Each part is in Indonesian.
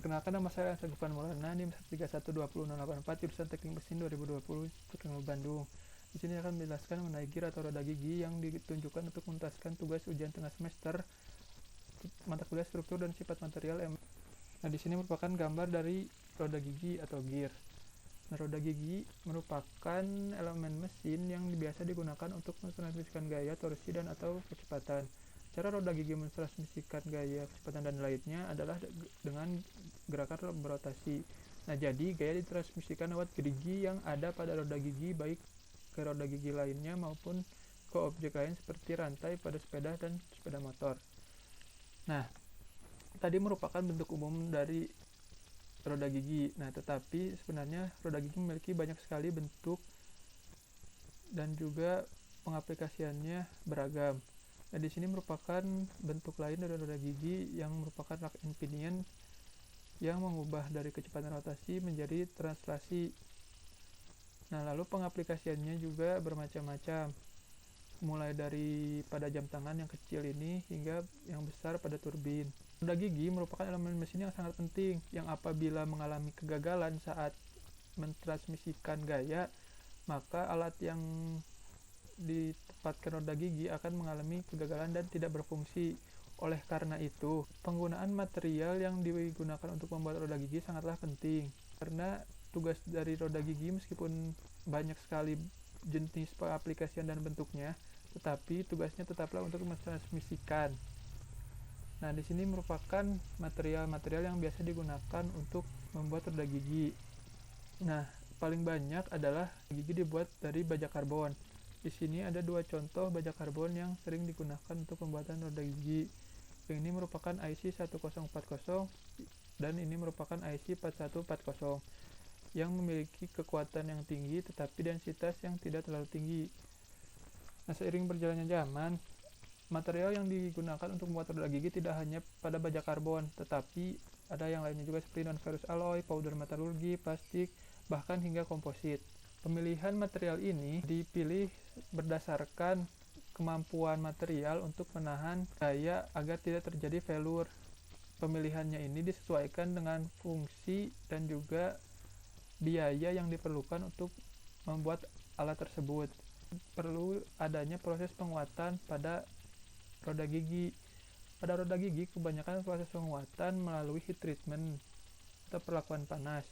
Perkenalkan, nama saya Ansa Gufran Maulana, NIM 131200684, jurusan Teknik Mesin 2020, Teknik Bandung. Di sini akan menjelaskan mengenai gear atau roda gigi yang ditunjukkan untuk menuntaskan tugas ujian tengah semester mata kuliah struktur dan sifat material. Nah, di sini merupakan gambar dari roda gigi atau gear. Nah, roda gigi merupakan elemen mesin yang biasa digunakan untuk mentransmisikan gaya, torsi, dan atau kecepatan. Cara roda gigi mentransmisikan gaya, kecepatan, dan lainnya adalah dengan gerakan berotasi. Nah, jadi gaya ditransmisikan lewat gerigi yang ada pada roda gigi, baik ke roda gigi lainnya maupun ke objek lain seperti rantai pada sepeda dan sepeda motor. Nah, tadi merupakan bentuk umum dari roda gigi. Nah, tetapi sebenarnya roda gigi memiliki banyak sekali bentuk dan juga pengaplikasiannya beragam. Nah, di sini merupakan bentuk lain dari roda gigi yang merupakan rack and pinion yang mengubah dari kecepatan rotasi menjadi translasi. Nah, lalu pengaplikasiannya juga bermacam-macam, mulai dari pada jam tangan yang kecil ini hingga yang besar pada turbin. Roda gigi merupakan elemen mesin yang sangat penting, yang apabila mengalami kegagalan saat mentransmisikan gaya, maka alat yang ditempatkan roda gigi akan mengalami kegagalan dan tidak berfungsi. Oleh karena itu, penggunaan material yang digunakan untuk membuat roda gigi sangatlah penting, karena tugas dari roda gigi meskipun banyak sekali jenis pengaplikasian dan bentuknya, tetapi tugasnya tetaplah untuk mentransmisikan. Nah, di sini merupakan material-material yang biasa digunakan untuk membuat roda gigi. Nah, paling banyak adalah gigi dibuat dari baja karbon. Di sini ada dua contoh baja karbon yang sering digunakan untuk pembuatan roda gigi. Yang ini merupakan IC 1040 dan ini merupakan IC 4140 yang memiliki kekuatan yang tinggi tetapi densitas yang tidak terlalu tinggi. Nah, seiring berjalannya zaman, material yang digunakan untuk membuat roda gigi tidak hanya pada baja karbon, tetapi ada yang lainnya juga seperti non-ferrous alloy, powder metalurgi, plastik, bahkan hingga komposit. Pemilihan material ini dipilih berdasarkan kemampuan material untuk menahan gaya agar tidak terjadi failure. Pemilihannya ini disesuaikan dengan fungsi dan juga biaya yang diperlukan untuk membuat alat tersebut. Perlu adanya proses penguatan pada roda gigi. Pada roda gigi, kebanyakan proses penguatan melalui heat treatment atau perlakuan panas.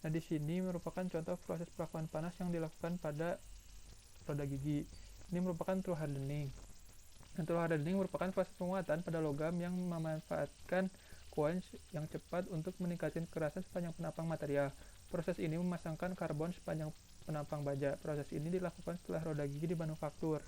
Nah, di sini merupakan contoh proses perlakuan panas yang dilakukan pada roda gigi. Ini merupakan true hardening. Nah, true hardening merupakan proses penguatan pada logam yang memanfaatkan quench yang cepat untuk meningkatkan kekerasan sepanjang penampang material. Proses ini memasangkan karbon sepanjang penampang baja. Proses ini dilakukan setelah roda gigi dimanufaktur.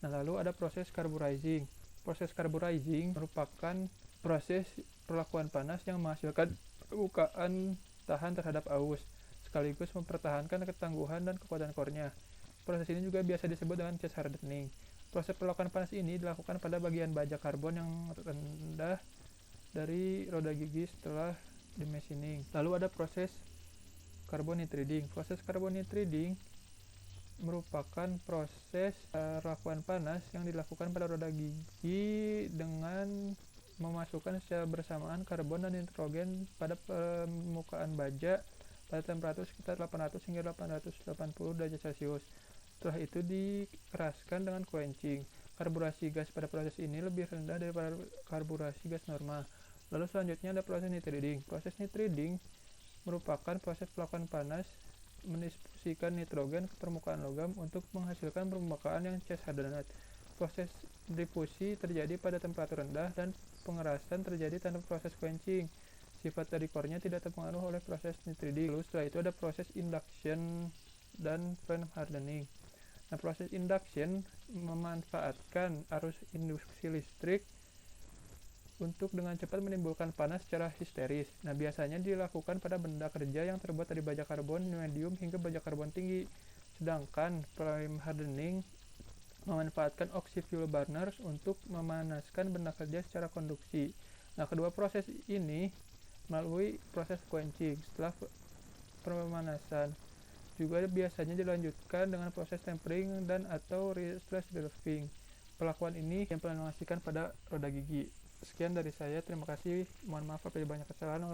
Nah, lalu ada proses carburizing. Proses carburizing merupakan proses perlakuan panas yang menghasilkan permukaan tahan terhadap aus, sekaligus mempertahankan ketangguhan dan kekuatan core-nya. Proses ini juga biasa disebut dengan cast hardening. Proses perlakuan panas ini dilakukan pada bagian baja karbon yang rendah dari roda gigi setelah demachining. Lalu ada proses carbon nitriding. Proses carbon nitriding merupakan proses perlakuan panas yang dilakukan pada roda gigi dengan memasukkan secara bersamaan karbon dan nitrogen pada permukaan baja pada temperatur sekitar 800 hingga 880 derajat Celcius. Setelah itu dikeraskan dengan quenching. Karburasi gas pada proses ini lebih rendah daripada karburasi gas normal. Lalu selanjutnya ada proses nitriding. Proses nitriding merupakan proses perlakuan panas mendisfusikan nitrogen ke permukaan logam untuk menghasilkan permukaan yang cast hardened. Proses difusi terjadi pada temperatur rendah dan pengerasan terjadi tanpa proses quenching. Sifat dari core-nya tidak terpengaruh oleh proses nitriding. Lalu setelah itu ada proses induction dan flame hardening. Nah, proses induction memanfaatkan arus induksi listrik untuk dengan cepat menimbulkan panas secara histeris. Nah, biasanya dilakukan pada benda kerja yang terbuat dari baja karbon medium hingga baja karbon tinggi. Sedangkan flame hardening memanfaatkan oxy fuel burners untuk memanaskan benda kerja secara konduksi. Nah, kedua proses ini melalui proses quenching setelah pemanasan. Juga biasanya dilanjutkan dengan proses tempering dan atau stress relieving. Perlakuan ini implementasikan pada roda gigi. Sekian dari saya, terima kasih. Mohon maaf apabila banyak kesalahan.